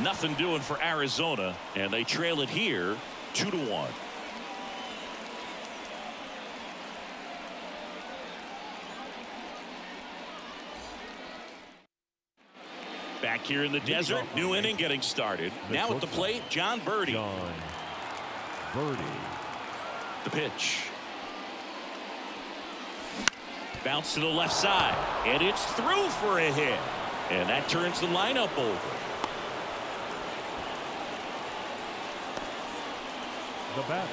Nothing doing for Arizona, and they trail it here 2-1. Back here in the desert, new inning getting started. Now at the plate, John Birdie. The pitch. Bounce to the left side, and it's through for a hit. And that turns the lineup over. The batter,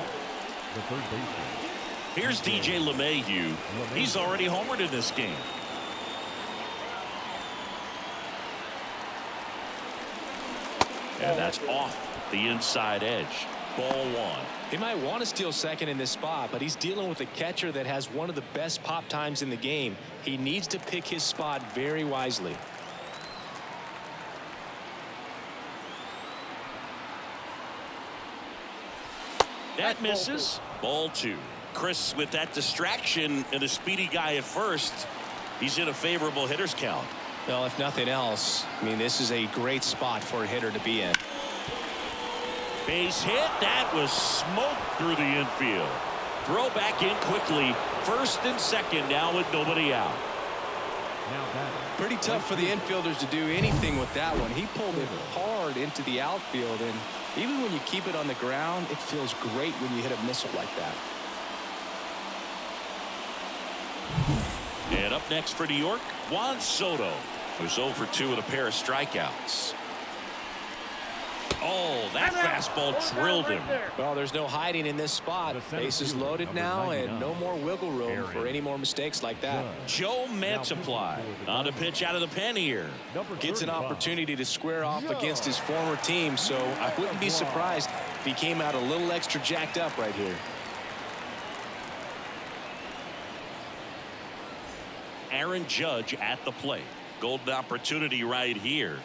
the third baseman. Here's DJ LeMahieu. He's already homered in this game. And that's off the inside edge. Ball one. He might want to steal second in this spot, but he's dealing with a catcher that has one of the best pop times in the game. He needs to pick his spot very wisely. That misses. Ball two. Chris, with that distraction and a speedy guy at first, he's in a favorable hitter's count. Well, if nothing else, I mean, this is a great spot for a hitter to be in. Base hit. That was smoked through the infield. Throw back in quickly. First and second now with nobody out. Pretty tough for the infielders to do anything with that one. He pulled it hard into the outfield, and even when you keep it on the ground, it feels great when you hit a missile like that. And up next for New York, Juan Soto, who's 0 for 2 with a pair of strikeouts. Oh, that fastball drilled him. Well, there's no hiding in this spot. Bases loaded now, and no more wiggle room for any more mistakes like that. Joe Mantiply on a pitch out of the pen here. Gets an opportunity to square off against his former team, so I wouldn't be surprised if he came out a little extra jacked up right here. Aaron Judge at the plate. Golden opportunity right here.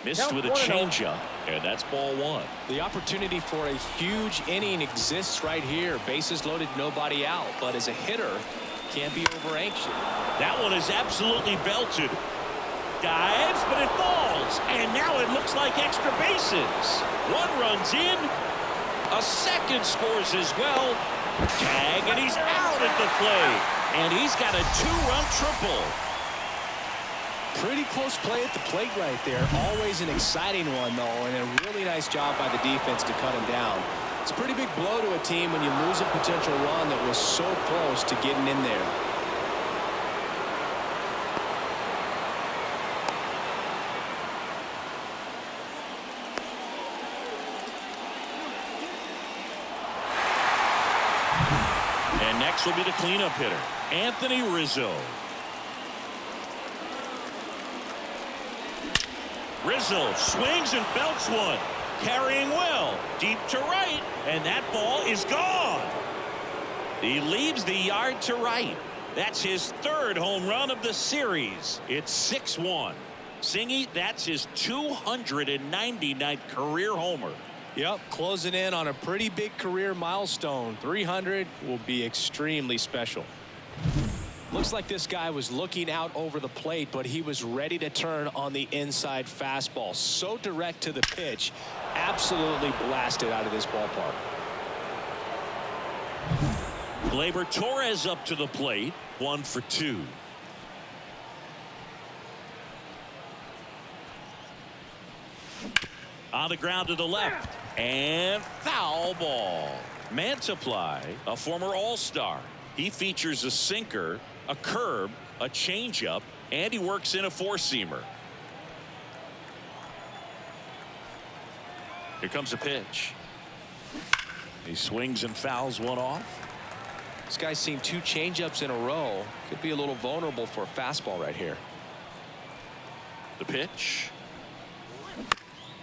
Missed with a changeup, and that's ball one. The opportunity for a huge inning exists right here. Bases loaded, nobody out. But as a hitter, can't be over anxious. That one is absolutely belted. Dives, but it falls. And now it looks like extra bases. One runs in. A second scores as well. Tag, and he's out at the plate. And he's got a 2-run triple. Pretty close play at the plate right there. Always an exciting one, though, and a really nice job by the defense to cut him down. It's a pretty big blow to a team when you lose a potential run that was so close to getting in there. And next will be the cleanup hitter, Anthony Rizzo. Rizzo swings and belts one. Carrying well. Deep to right. And that ball is gone. He leaves the yard to right. That's his third home run of the series. It's 6-1. Singy, that's his 299th career homer. Yep, closing in on a pretty big career milestone. 300 will be extremely special. Looks like this guy was looking out over the plate, but he was ready to turn on the inside fastball. So direct to the pitch. Absolutely blasted out of this ballpark. Gleyber Torres up to the plate. 1 for 2. On the ground to the left. And foul ball. Mantiply, a former All-Star. He features a sinker, a curve, a changeup, and he works in a four-seamer. Here comes a pitch. He swings and fouls one off. This guy's seen 2 changeups in a row. Could be a little vulnerable for a fastball right here. The pitch.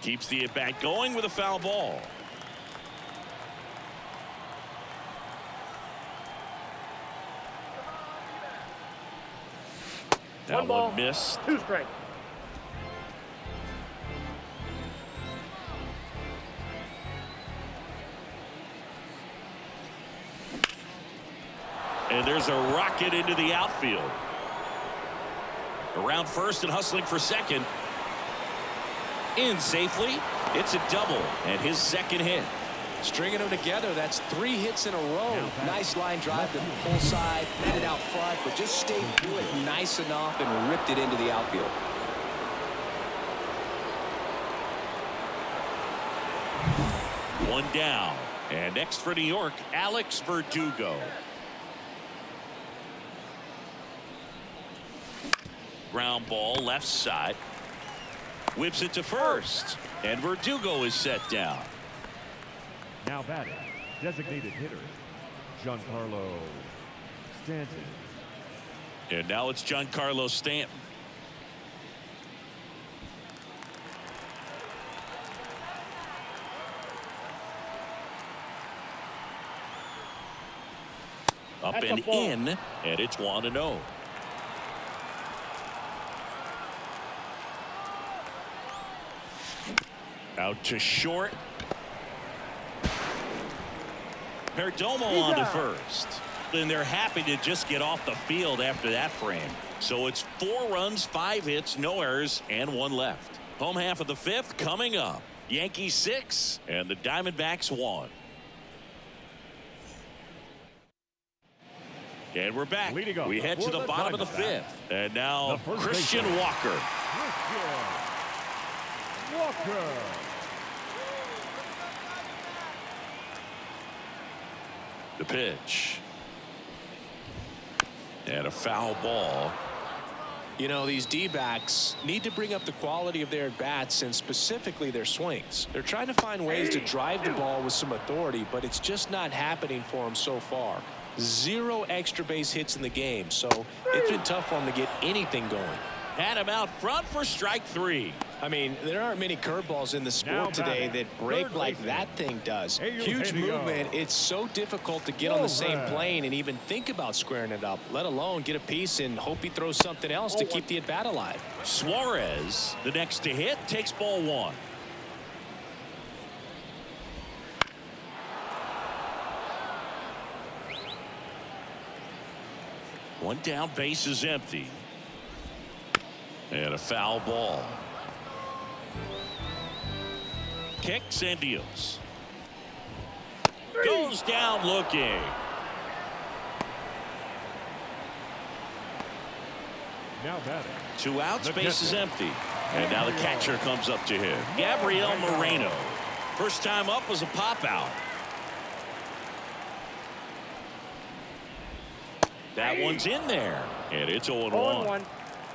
Keeps the at-bat going with a foul ball. That one missed. 2 strikes. And there's a rocket into the outfield. Around first and hustling for second. In safely. It's a double and his second hit. Stringing them together, that's 3 hits in a row. Nice line drive to the pull side, met it out front, but just stayed through it nice enough and ripped it into the outfield. One down. And next for New York, Alex Verdugo. Ground ball left side. Whips it to first. And Verdugo is set down. Now batting, designated hitter, Giancarlo Stanton. And now it's Giancarlo Stanton. Up and in, and it's 1-0. Out to short. Perdomo on to first. And they're happy to just get off the field after that frame. So it's 4 runs, 5 hits, no errors, and 1 left. Home half of the 5th coming up. Yankees 6 and the Diamondbacks 1. And we're back. We head to the bottom of the 5th. And now Christian Walker. The pitch. And a foul ball. You know, these D-backs need to bring up the quality of their at-bats and specifically their swings. They're trying to find ways to drive the ball with some authority, but it's just not happening for them so far. 0 extra base hits in the game, so it's been tough for them to get anything going. Had him out front for strike 3. I mean, there aren't many curveballs in the sport today that break like that thing does. Huge movement. It's so difficult to get on the same plane and even think about squaring it up, let alone get a piece and hope he throws something else to keep the at-bat alive. Suarez, the next to hit, takes ball 1. One down, base is empty. And a foul ball. Kicks and deals. Goes down looking. Now batting. 2 outs, base is empty. And now the catcher comes up to him. Gabriel Moreno. First time up was a pop out. That one's in there. And it's 0-1.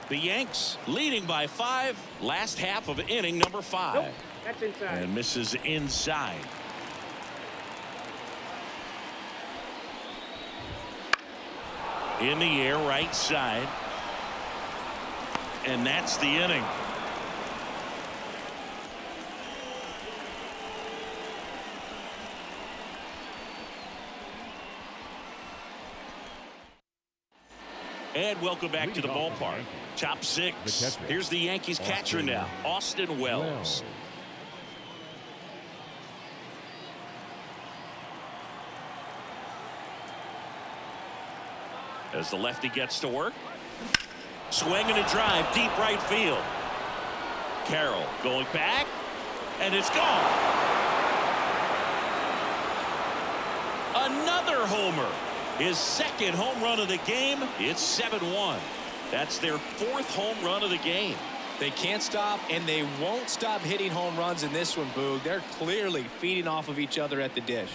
The Yanks leading by 5. Last half of inning number 5. Nope, that's inside. And misses inside. In the air, right side. And that's the inning. And welcome back to the ballpark. Top 6. Here's the Yankees catcher now, Austin Wells. As the lefty gets to work. Swing and a drive, deep right field. Carroll going back, and it's gone. Another homer. His second home run of the game. It's 7-1. That's their 4th home run of the game. They can't stop, and they won't stop hitting home runs in this one, Boog. They're clearly feeding off of each other at the dish.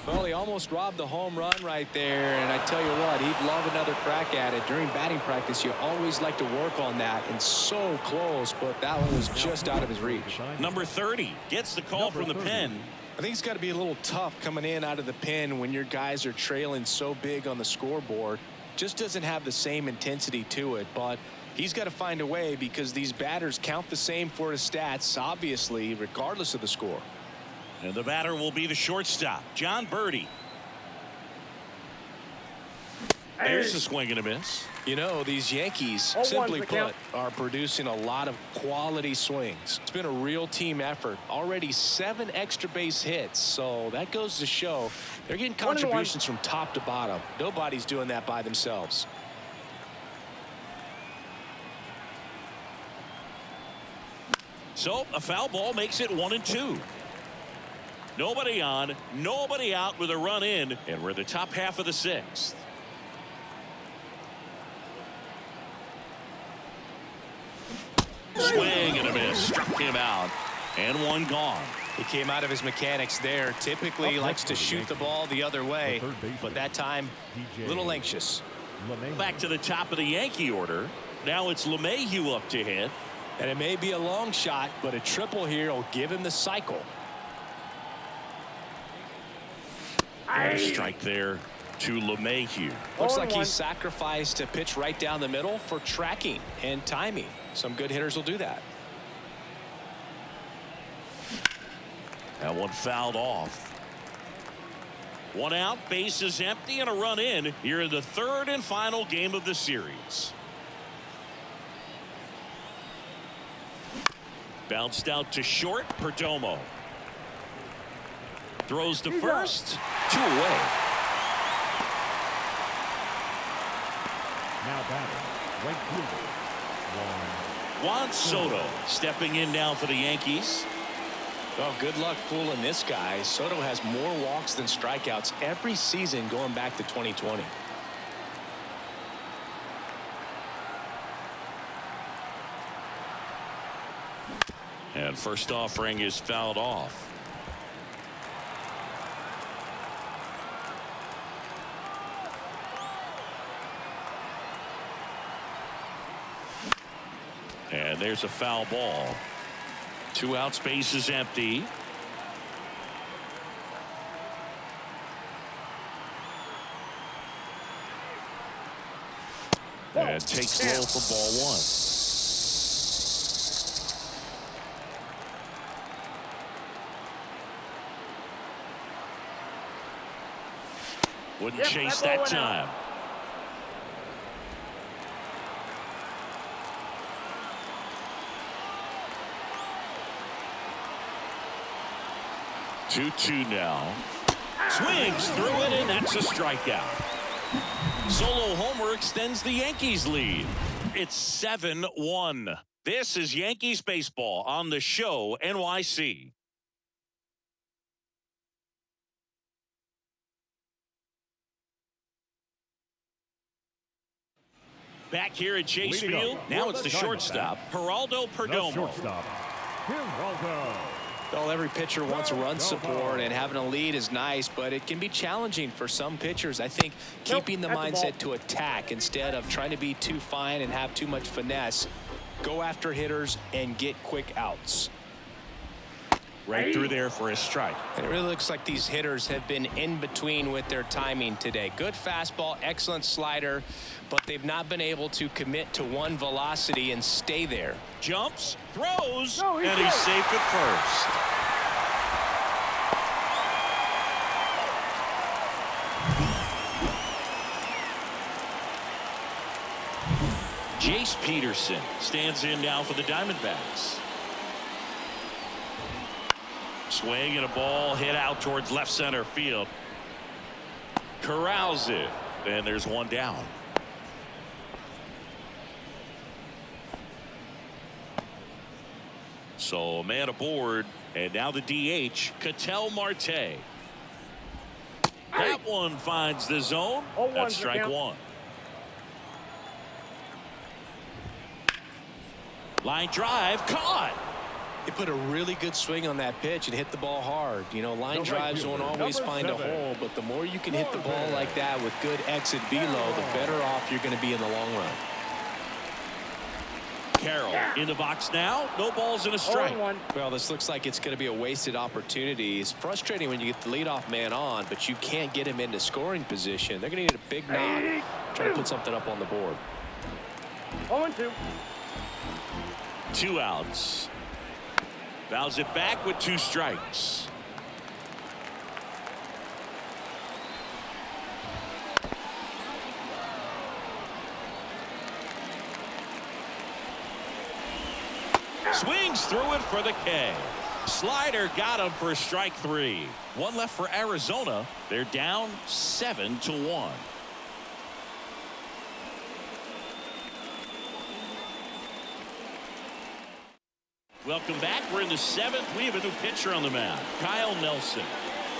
Well, he almost robbed the home run right there, and I tell you what, he'd love another crack at it. During batting practice, you always like to work on that, and so close, but that one was just out of his reach. Number 30 gets the call from the pen. I think it's got to be a little tough coming in out of the pen when your guys are trailing so big on the scoreboard. Just doesn't have the same intensity to it, but he's got to find a way because these batters count the same for his stats, obviously, regardless of the score. And the batter will be the shortstop, John Birdie. There's a swing and a miss. You know, these Yankees, simply put, are producing a lot of quality swings. It's been a real team effort. Already 7 extra base hits, so that goes to show they're getting contributions from top to bottom. Nobody's doing that by themselves. So a foul ball makes it 1-2. Nobody on, nobody out with a run in, and we're the top half of the 6th. Swing and a miss. Struck him out. And one gone. He came out of his mechanics there. Typically likes to shoot the ball the other way, but that time a little anxious. Back to the top of the Yankee order. Now it's LeMahieu up to hit. And it may be a long shot, but a triple here will give him the cycle. And a strike there to LeMahieu. Looks like he sacrificed a pitch right down the middle for tracking and timing. Some good hitters will do that. That one fouled off. One out, base is empty, and a run in here in the 3rd and final game of the series. Bounced out to short. Perdomo throws to first. 2 away. Now batting, right fielder, Juan Soto stepping in now for the Yankees. Well, good luck fooling this guy. Soto has more walks than strikeouts every season going back to 2020. And first offering is fouled off. And there's a foul ball. 2 outs, base is empty. And takes low for ball 1. Wouldn't chase that time. Two now. Swings through it, and that's a strikeout. Solo homer extends the Yankees lead. It's 7-1. This is Yankees baseball on the show NYC. Back here at Chase Field. Now it's the shortstop, Geraldo Perdomo. the shortstop, Geraldo. Well, every pitcher wants run support, and having a lead is nice, but it can be challenging for some pitchers. I think keeping the mindset to attack instead of trying to be too fine and have too much finesse. Go after hitters and get quick outs. Right through there for a strike. It really looks like these hitters have been in between with their timing today. Good fastball, excellent slider, but they've not been able to commit to one velocity and stay there. Jumps, throws, and he's safe at first. Jace Peterson stands in now for the Diamondbacks. Swing and a ball hit out towards left center field. Corrals it, and there's one down. So a man aboard, and now the DH, Ketel Marte. That one finds the zone. That's strike 1. Line drive, caught. He put a really good swing on that pitch and hit the ball hard. You know, line drives don't always find a hole, but the more you can hit the ball like that with good exit velo, the better off you're going to be in the long run. Carroll in the box now. No balls and a strike. Well, this looks like it's going to be a wasted opportunity. It's frustrating when you get the leadoff man on, but you can't get him into scoring position. They're going to need a big knock, try to put something up on the board. 0-2. 2 outs. Fouls it back with 2 strikes. Swings through it for the K. Slider got him for strike 3. One left for Arizona. They're down 7-1. Welcome back. We're in the 7th. We have a new pitcher on the mound, Kyle Nelson.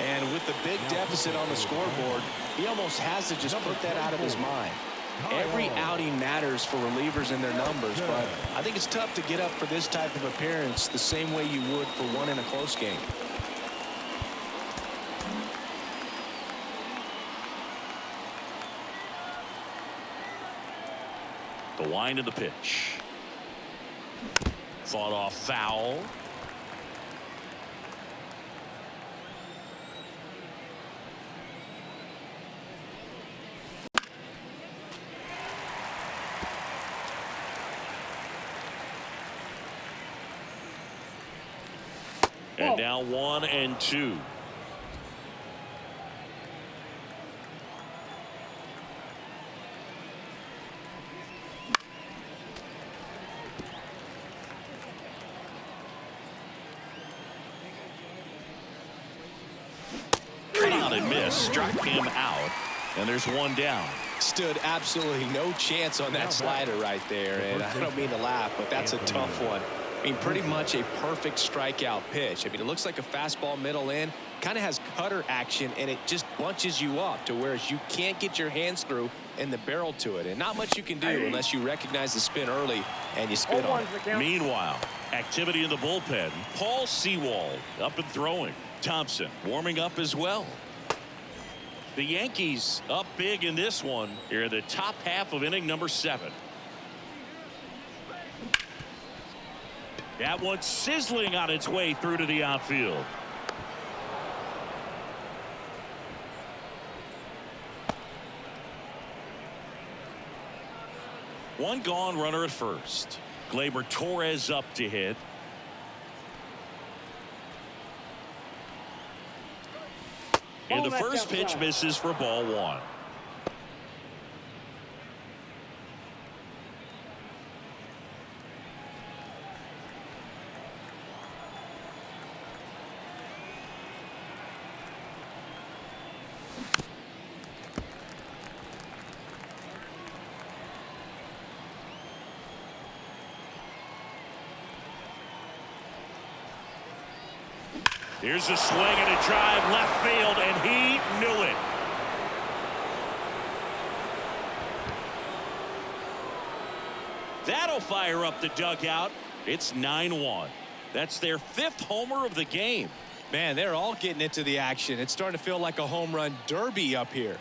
And with the big deficit on the scoreboard, he almost has to just put that out of his mind. Every outing matters for relievers and their numbers, but I think it's tough to get up for this type of appearance the same way you would for one in a close game. The wind of the pitch. Fought off foul. And now 1-2. Out and missed, struck him out, and there's one down. Stood absolutely no chance on that slider right there, and I don't mean to laugh, but that's a tough one. I mean, pretty much a perfect strikeout pitch. I mean, it looks like a fastball middle in, kind of has cutter action, and it just bunches you up to where you can't get your hands through and the barrel to it. And not much you can do unless you recognize the spin early and you spin on it. Meanwhile, activity in the bullpen. Paul Sewald up and throwing. Thompson warming up as well. The Yankees up big in this one here in the top half of inning number 7. That one sizzling on its way through to the outfield. One gone, runner at first. Gleyber Torres up to hit. And the first pitch misses for ball 1. Here's a swing and a drive left field, and he knew it. That'll fire up the dugout. It's 9-1. That's their 5th homer of the game. Man, they're all getting into the action. It's starting to feel like a home run derby up here.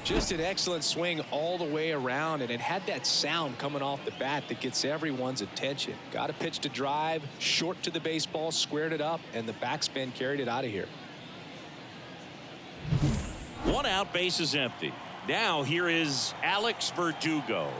Just an excellent swing all the way around, and it had that sound coming off the bat that gets everyone's attention. Got a pitch to drive, short to the baseball, squared it up, and the backspin carried it out of here. 1 out, base is empty. Now here is Alex Verdugo.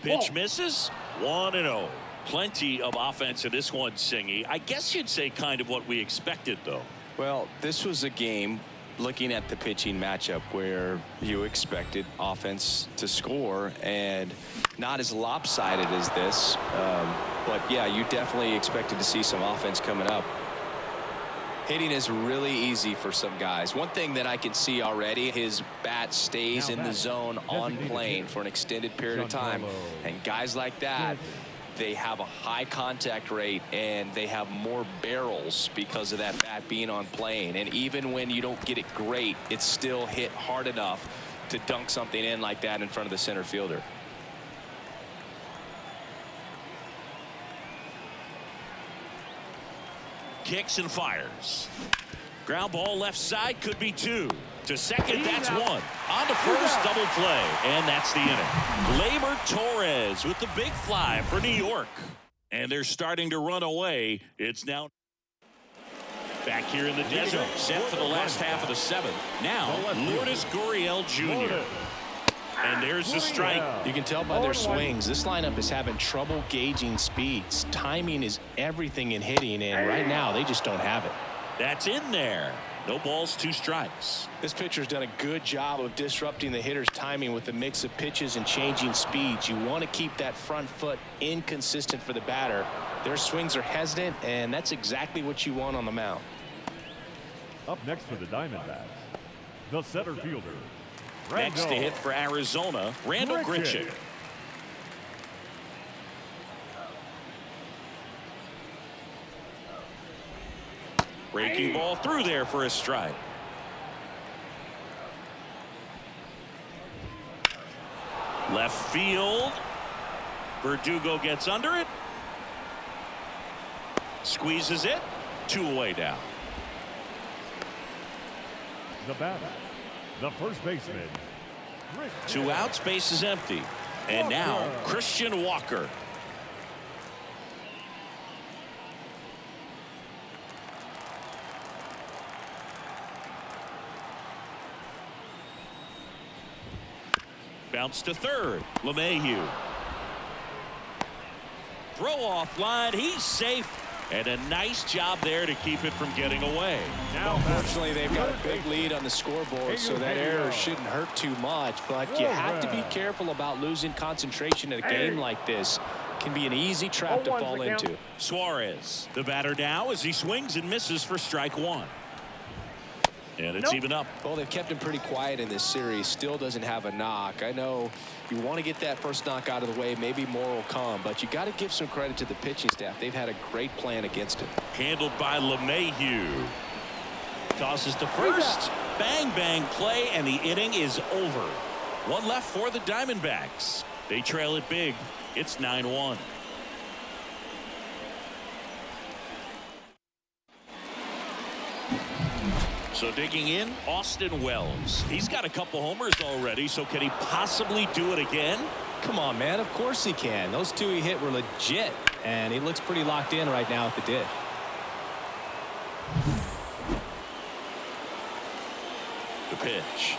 Pitch misses. 1-0. Plenty of offense in this one, Singy. I guess you'd say kind of what we expected, though. Well, this was a game, looking at the pitching matchup, where you expected offense to score, and not as lopsided as this, but yeah, you definitely expected to see some offense coming up. Hitting is really easy for some guys. One thing that I can see already, his bat stays in the zone on plane for an extended period of time, and guys like that, they have a high contact rate and they have more barrels because of that bat being on plane. And even when you don't get it great, it's still hit hard enough to dunk something in like that in front of the center fielder. Kicks and fires. Ground ball left side, could be 2. To second, that's 1. On to first, double play, and that's the inning. Gleyber Torres with the big fly for New York. And they're starting to run away. It's now back here in the desert, set for the last half of the 7th. Now, Lourdes Gurriel Jr. And there's the strike. You can tell by their swings, this lineup is having trouble gauging speeds. Timing is everything in hitting, and right now they just don't have it. That's in there. No balls, 2 strikes. This pitcher's done a good job of disrupting the hitter's timing with the mix of pitches and changing speeds. You want to keep that front foot inconsistent for the batter. Their swings are hesitant, and that's exactly what you want on the mound. Up next for the Diamondbacks, the center fielder, Next to hit for Arizona, Randall Grichuk. Breaking ball through there for a strike. Left field. Verdugo gets under it. Squeezes it. 2 away now. The batter, the first baseman. 2 outs, base is empty. And now Christian Walker. Bounce to third. LeMahieu. Throw off line. He's safe. And a nice job there to keep it from getting away. Now, unfortunately, they've got a big lead on the scoreboard, so that error shouldn't hurt too much. But you have to be careful about losing concentration in a game like this. It can be an easy trap to fall into. Suarez, the batter now, as he swings and misses for strike 1. And it's even up. Well, they've kept him pretty quiet in this series. Still doesn't have a knock. I know you want to get that first knock out of the way. Maybe more will come, but you got to give some credit to the pitching staff. They've had a great plan against it. Handled by LeMahieu. Tosses to first. Bang, bang play, and the inning is over. 1 left for the Diamondbacks. They trail it big. It's 9-1. So digging in, Austin Wells. He's got a couple homers already, so can he possibly do it again? Come on, man. Of course he can. Those 2 he hit were legit, and he looks pretty locked in right now at the dish. The pitch.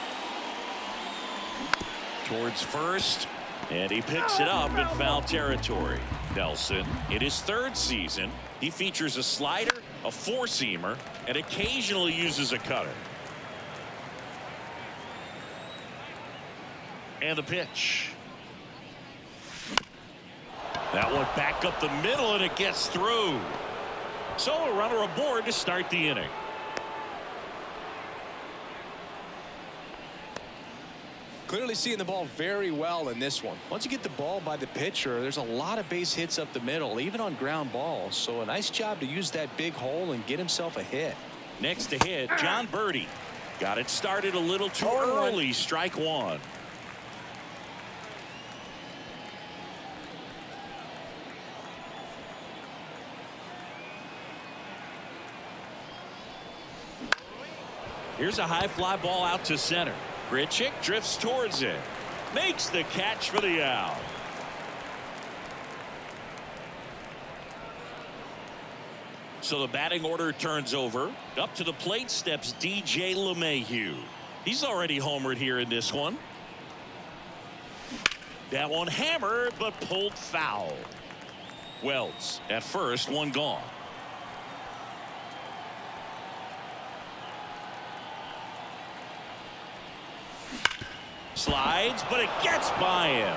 Towards first, and he picks it up in foul territory. Nelson, in his 3rd season, he features a slider, a 4-seamer, and occasionally uses a cutter. And the pitch. That one back up the middle, and it gets through. So a runner aboard to start the inning. Clearly seeing the ball very well in this one. Once you get the ball by the pitcher, there's a lot of base hits up the middle, even on ground balls. So a nice job to use that big hole and get himself a hit. Next to hit, John Birdie. Got it started a little too early. Strike 1. Here's a high fly ball out to center. Grichuk drifts towards it. Makes the catch for the out. So the batting order turns over. Up to the plate steps DJ LeMahieu. He's already homered here in this one. That one hammered, but pulled foul. Wells at first, 1 gone. Slides, but it gets by him.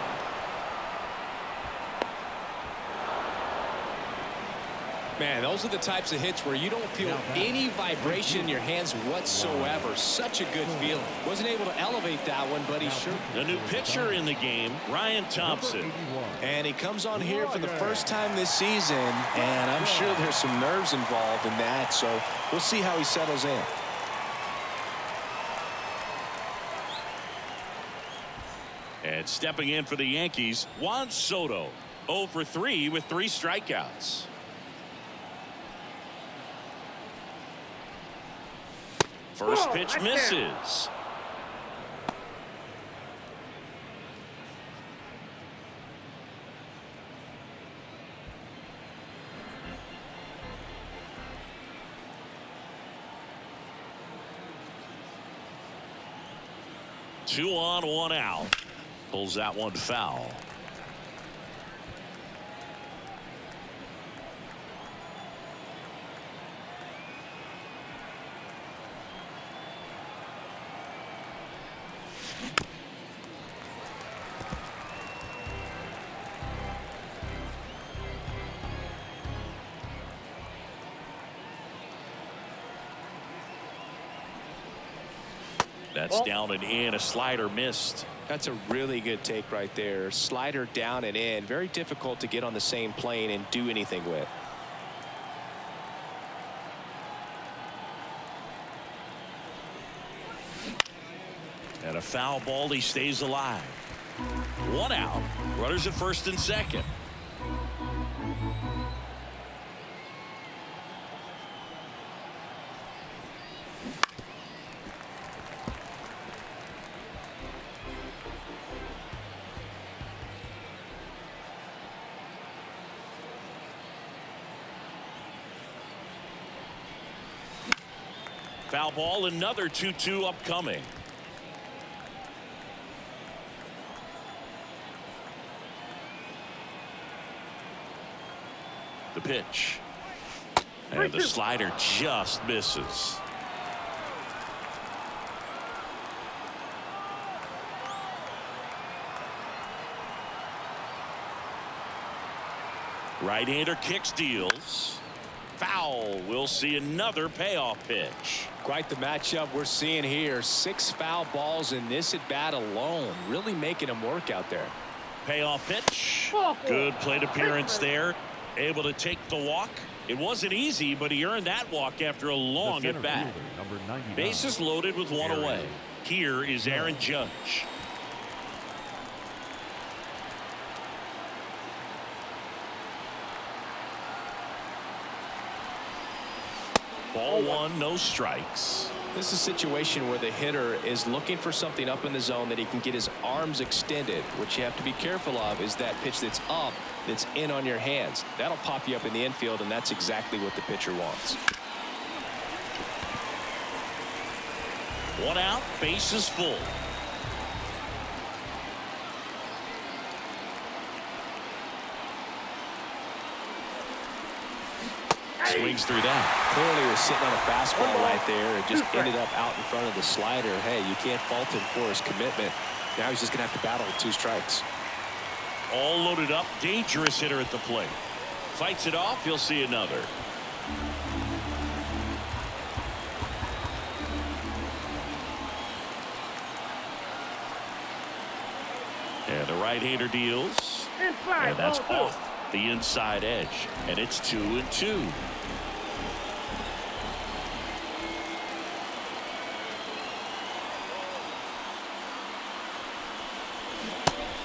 Man, those are the types of hits where you don't feel any vibration in your hands whatsoever. Such a good feeling. Wasn't able to elevate that one, but he sure. The new pitcher in the game, Ryan Thompson. And he comes on here for the first time this season, and I'm sure there's some nerves involved in that, so we'll see how he settles in. And stepping in for the Yankees, Juan Soto. 0 for 3 with 3 strikeouts. First pitch misses. Two on, 1 out. Pulls that one foul. That's down and in. A slider missed. That's a really good take right there. Slider down and in. Very difficult to get on the same plane and do anything with. And a foul ball. He stays alive. 1 out. Runners at first and second. Foul ball. Another 2-2 upcoming. The pitch. And the slider just misses. Right-hander kicks, deals. Foul. We'll see another payoff pitch. Quite the matchup we're seeing here. 6 foul balls in this at bat alone. Really making him work out there. Payoff pitch. Good plate appearance there. Able to take the walk. It wasn't easy, but he earned that walk after a long at bat. Bases loaded with 1 away. Here is Aaron Judge. Ball 1, no strikes. This is a situation where the hitter is looking for something up in the zone that he can get his arms extended. What you have to be careful of is that pitch that's up, that's in on your hands. That'll pop you up in the infield, and that's exactly what the pitcher wants. 1 out, bases full. Swings through that. Clearly was sitting on a fastball right there and just ended up out in front of the slider. Hey, you can't fault him for his commitment. Now he's just going to have to battle with 2 strikes. All loaded up. Dangerous hitter at the plate. Fights it off. He'll see another. And the right-hander deals. And that's off the inside edge. And it's 2-2.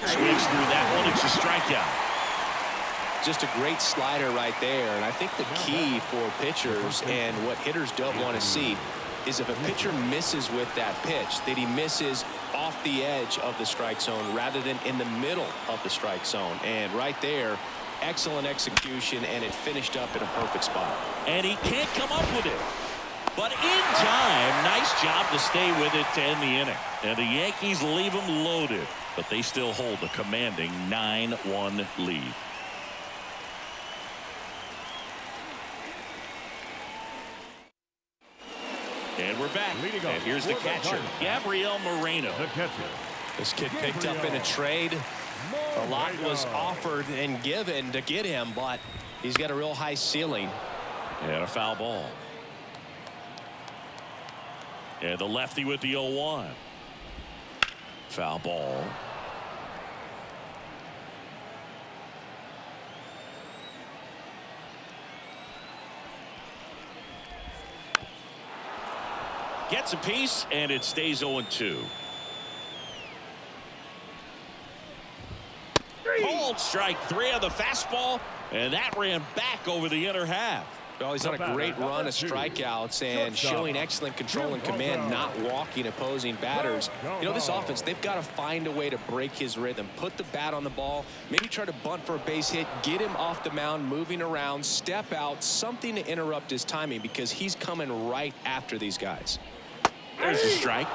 Swings through that one. It's a strikeout. Just a great slider right there. And I think the key for pitchers and what hitters don't want to see is if a pitcher misses with that pitch, that he misses off the edge of the strike zone rather than in the middle of the strike zone. And right there, excellent execution, and it finished up in a perfect spot. And he can't come up with it. But in time, nice job to stay with it to end the inning. And the Yankees leave them loaded, but they still hold a commanding 9-1 lead. And we're back. And here's the catcher, Gabriel Moreno. The catcher. This kid picked up in a trade. A lot was offered and given to get him, but he's got a real high ceiling. And a foul ball. And the lefty with the 0-1. Foul ball. Gets a piece, and it stays 0-2. Called strike 3 on the fastball, and that ran back over the inner half. Well, he's on a great run of strikeouts and showing excellent control and command, not walking opposing batters. You know, this offense, they've got to find a way to break his rhythm, put the bat on the ball, maybe try to bunt for a base hit, get him off the mound, moving around, step out, something to interrupt his timing because he's coming right after these guys. There's the strike.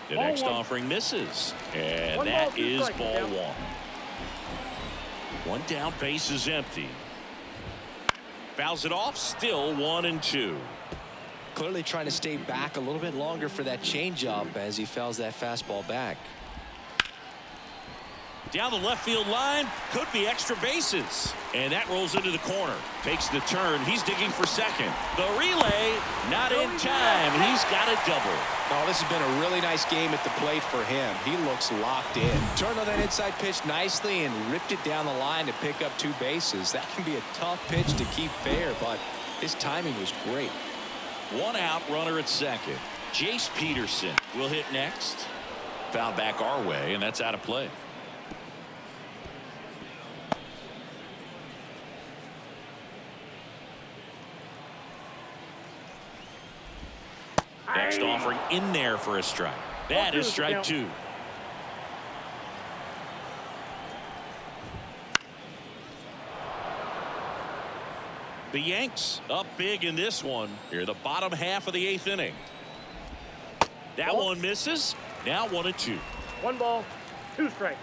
The next offering misses. And that is ball 1. 1 down, base is empty. Fouls it off, still 1-2. Clearly trying to stay back a little bit longer for that changeup as he fouls that fastball back. Down the left field line. Could be extra bases. And that rolls into the corner. Takes the turn. He's digging for second. The relay, not in time. He's got a double. Oh, this has been a really nice game at the plate for him. He looks locked in. Turned on that inside pitch nicely and ripped it down the line to pick up 2 bases. That can be a tough pitch to keep fair, but his timing was great. 1 out, runner at second. Jace Peterson will hit next. Foul back our way, and that's out of play. Next offering in there for a strike. That is strike 2. The Yanks up big in this one. Here, the bottom half of the 8th inning. That one misses. Now 1-2. 1 ball, 2 strikes.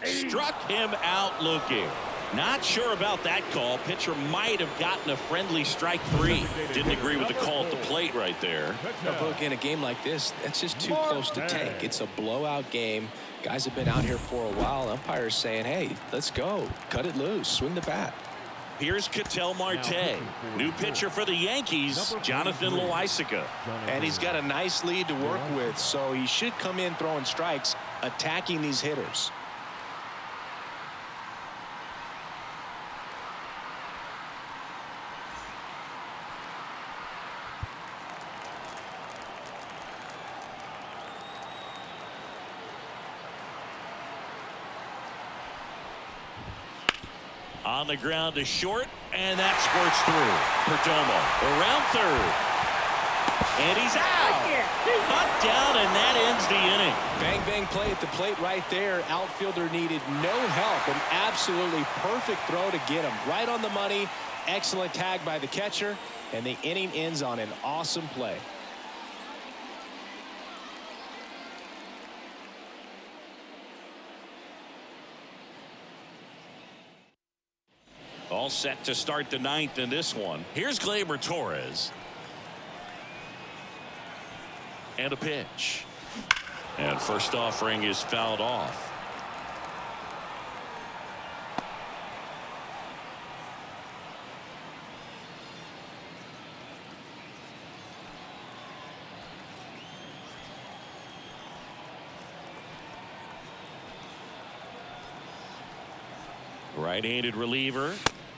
Struck him out looking. Not sure about that call. Pitcher might have gotten a friendly strike 3. Didn't agree with the call at the plate right there. But in a game like this, that's just too close to take. It's a blowout game. Guys have been out here for a while. Umpires saying, hey, let's go. Cut it loose. Swing the bat. Here's Ketel Marte. New pitcher for the Yankees, Jonathan Loaisiga. And he's got a nice lead to work with, so he should come in throwing strikes, attacking these hitters. On the ground to short, and that squirts through. Perdomo around third. And he's out. Cut down, and that ends the inning. Bang, bang play at the plate right there. Outfielder needed no help. An absolutely perfect throw to get him. Right on the money. Excellent tag by the catcher. And the inning ends on an awesome play. All set to start the 9th in this one. Here's Gleyber Torres. And a pitch. And first offering is fouled off. Right-handed reliever.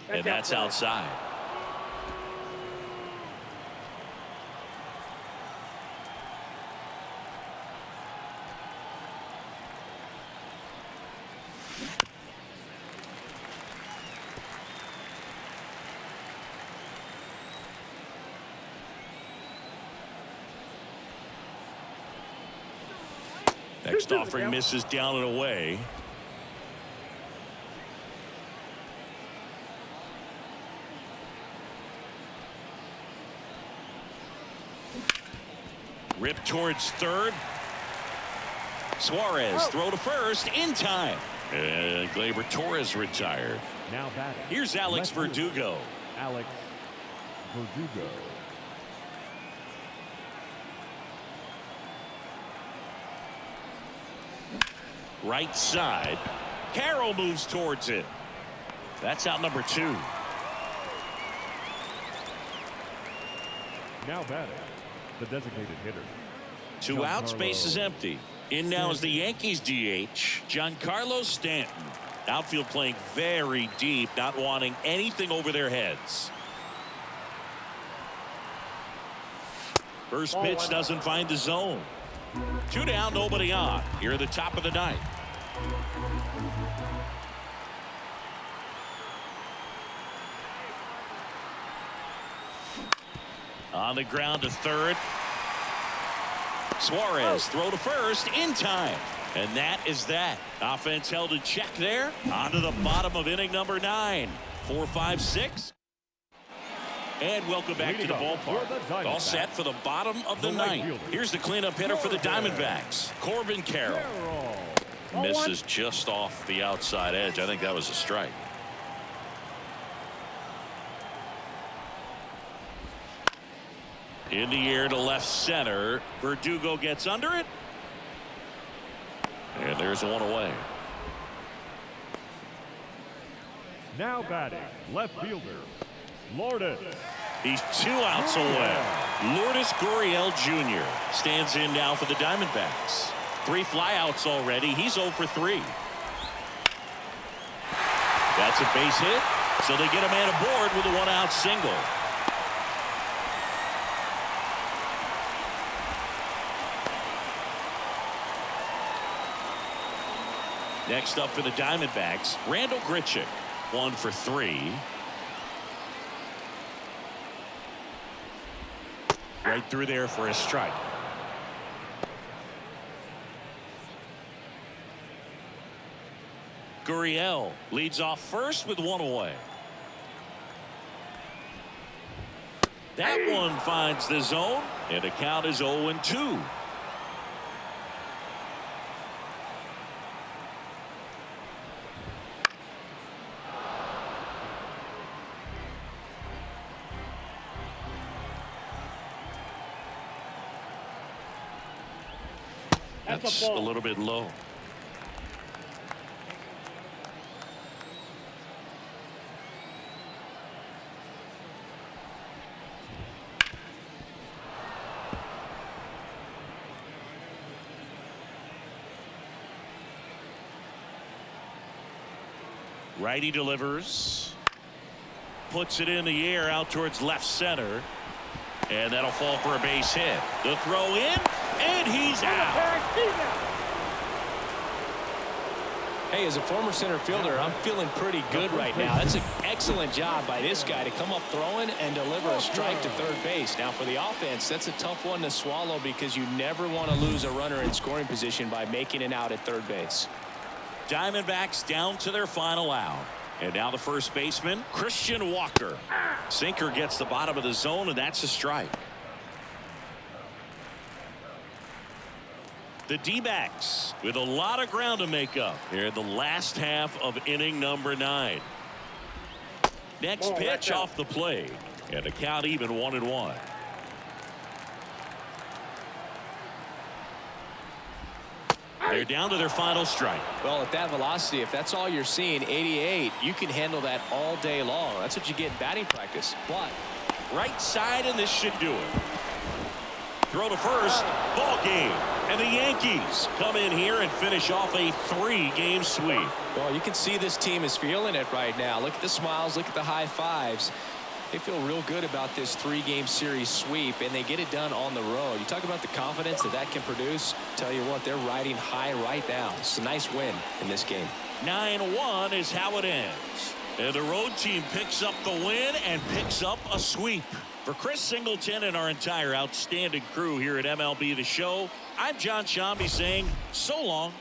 And that's outside. Next offering misses down and away. Rip towards third. Suarez throw to first in time. And Gleyber Torres retired. Now batting. Here's Alex Verdugo. Alex Verdugo. Right side. Carroll moves towards it. That's out number 2. Now batting. The designated hitter. 2 outs, base is empty. In now is the Yankees DH, Giancarlo Stanton. Outfield playing very deep, not wanting anything over their heads. First pitch doesn't find the zone. 2 down, nobody on. Here at the top of the 9th. On the ground to third. Suarez throw to first in time. And that is that. Offense held in check there. On to the bottom of inning number 9. 4, 5, 6. And welcome back to the ballpark. All set for the bottom of the 9th. Here's the cleanup hitter for the Diamondbacks, Corbin Carroll. Misses just off the outside edge. I think that was a strike. In the air to left center. Verdugo gets under it. There's one away. Now batting, left fielder, Lourdes. He's 2 outs away. Lourdes Gurriel Jr. stands in now for the Diamondbacks. 3 flyouts already. He's 0 for 3. That's a base hit. So they get a man aboard with a 1-out single. Next up for the Diamondbacks, Randall Grichuk, 1 for 3. Right through there for a strike. Gurriel leads off first with 1 away. That one finds the zone, and the count is 0-2. That's a little bit low. Righty delivers. Puts it in the air out towards left center. And that'll fall for a base hit. The throw in, and he's out. Hey, as a former center fielder, I'm feeling pretty good right now. That's an excellent job by this guy to come up throwing and deliver a strike to third base. Now for the offense, that's a tough one to swallow because you never want to lose a runner in scoring position by making it out at third base. Diamondbacks down to their final out. And now the first baseman, Christian Walker. Sinker gets the bottom of the zone, and that's a strike. The D-backs with a lot of ground to make up here in the last half of inning number 9. Next pitch off the plate, and the count even 1-1. They're down to their final strike. Well, at that velocity, if that's all you're seeing, 88, you can handle that all day long. That's what you get in batting practice. But right side, and this should do it. Throw to first, ball game. And the Yankees come in here and finish off a 3-game sweep. Well, you can see this team is feeling it right now. Look at the smiles, look at the high fives. They feel real good about this 3-game series sweep, and they get it done on the road. You talk about the confidence that can produce. Tell you what, they're riding high right now. It's a nice win in this game. 9-1 is how it ends. And the road team picks up the win and picks up a sweep. For Chris Singleton and our entire outstanding crew here at MLB The Show, I'm John Shambi saying so long.